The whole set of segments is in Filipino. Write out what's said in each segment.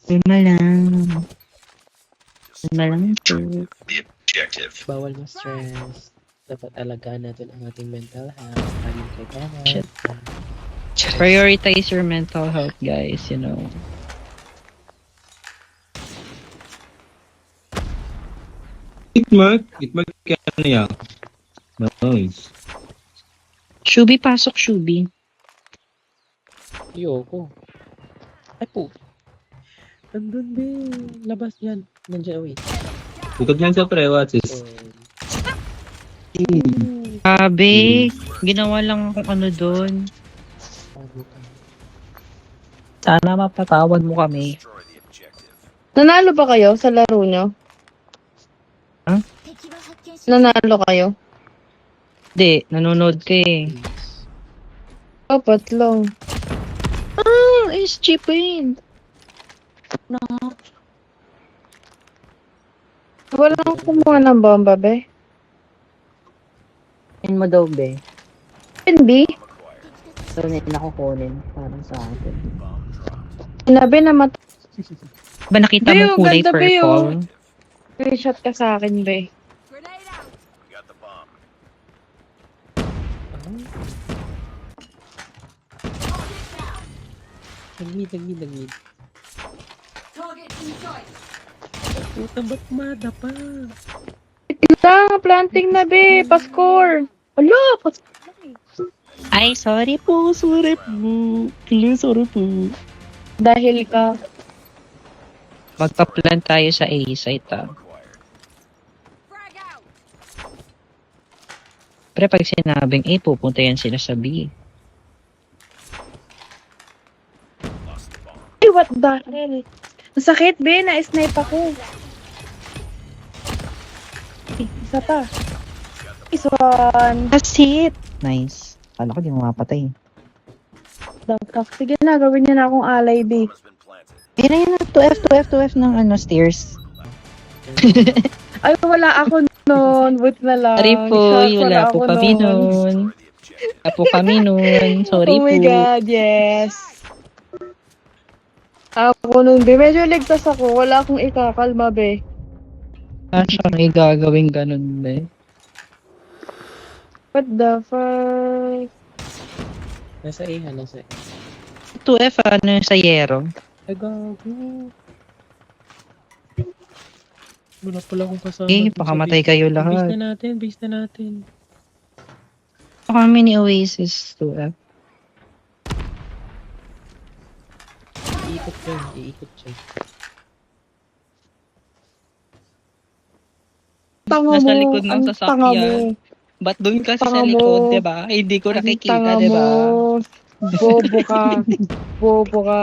Lima lang. Lima lang po. Bawal ma-stress. Dapat alagaan natin ang ating mental health. Laging kailangan. Shit. Prioritize your mental health, guys, you know. Itmark kaya ano yan? Nice. Shubi, pasok, Shubi. Ayoko. Ay po. Andun be. Labas yan. Nandiyan, wait. Likod yan sa pre, watch this. Sabi, ginawa lang akong ano doon. Sana mapatawad mo kami. Nanalo ba kayo sa laro nyo? Huh? Nanalo kayo? Hindi, nanonood ka eh. Dapat lang. SG Paint. No. Walang kumuha ng bomba, be. Yun mo daw, be. NB? So, ako kunin. Parang sa akin. Sinabi na Ba nakita Be, mo kulay ganda, be, oh. purple? screenshot ka sa akin, be. Nagmid. Puta, ba't madapa? Lang, planting na, be. Pa-score. Ala, Ay, sorry po. Sorry po. dahil ka. Magpa-plan tayo sa A site, ah. Pero pag sinabing A, pupunta yan sila sa B. Ay, what the hell? Masakit, be. Na-snipe ako. Isa pa. Is one. That's it. Nice. Kala ko di mo mapatay. The fuck. Sige na, gawin niya na akong alay, be. Yan na, 2F ng ano, stairs. Ay, wala ako noon. But na lang. Sorry po, Shot, wala po ako kami nun. Wala po kami nun. Sorry Oh my po. God, yes. Ako nung be, medyo ligtas ako. Wala akong ikakalma, be. Siyang igagawing ganun, eh. What the fuck? Nasa A, nasa A. 2F, ano, sa Yero. Ay, gago. Wala pala akong kasama. Eh, baka matay kayo Base lahat. na natin. Baka kami ni Oasis, 2F. Iikot siya. Tanga Nasa mo. likod ng ang sasakyan. tanga mo. Ba't doon kasi Tanga sa likod, mo. diba? Hindi ko Ang nakikita, tanga diba? mo. Bobo ka. Bobo ka.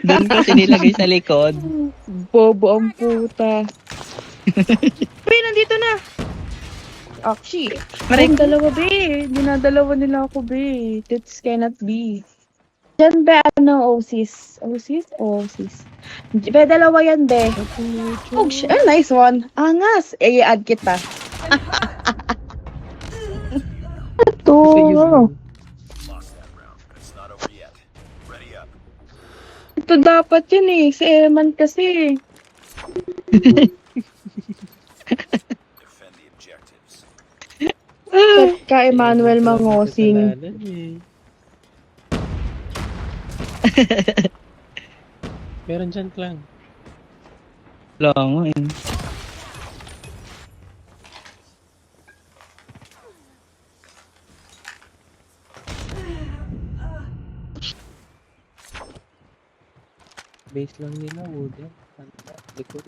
Doon kasi nilagay sa likod. Bobo ang puta. Be, nandito na. Actually, Maring- ang dalawa, be. Dinadalawa nila ako, be. That cannot be. Diyan, be, ano, Oasis? Oasis. Be, dalawa yan, be. Oh, nice one. Angas. I-add kita. Ito. Ito dapat yun eh. Si Eman kasi. Ka Emmanuel Mangosing. Meron dyan, Klang. Lang, eh. Base lang nila, wooden. Likod.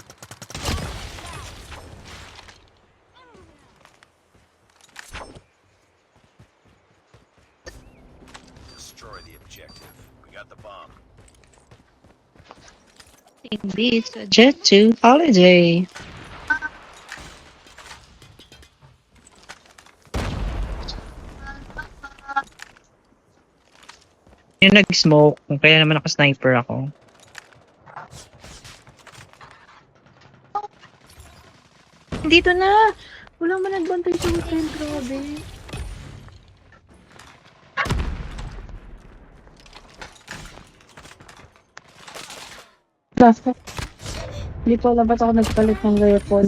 Destroy the objective. We got the bomb. Indeed, a jet to holiday. Yung nag-smoke, kaya naman naka-sniper ako. Dito na. Wala man nagbantay sa hotel. Grabe. Nasa. Hindi ko alam ba't ako nagpalit ng weapon.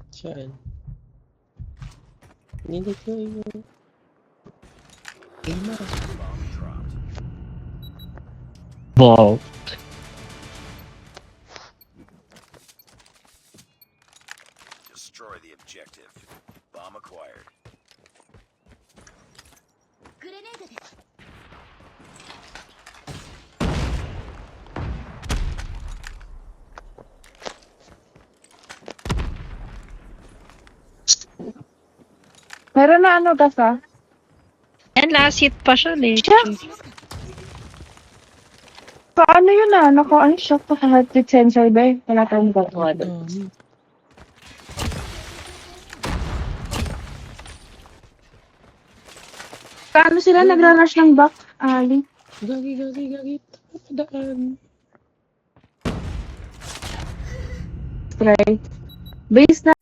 Saan? Hindi ko yung... Ima. Bomb dropped. Wow. Destroy the objective. Bomb acquired. Meron na ano, Gasa? And last hit pa siya, eh. Paano yun ah? Naku, ano siya pa sa Heartbeat Sensor ba eh? Wala tayong gagawa doon. Dami. Paano sila nagra-rush ng back, Ali? Gagi. Daan. Try. Base na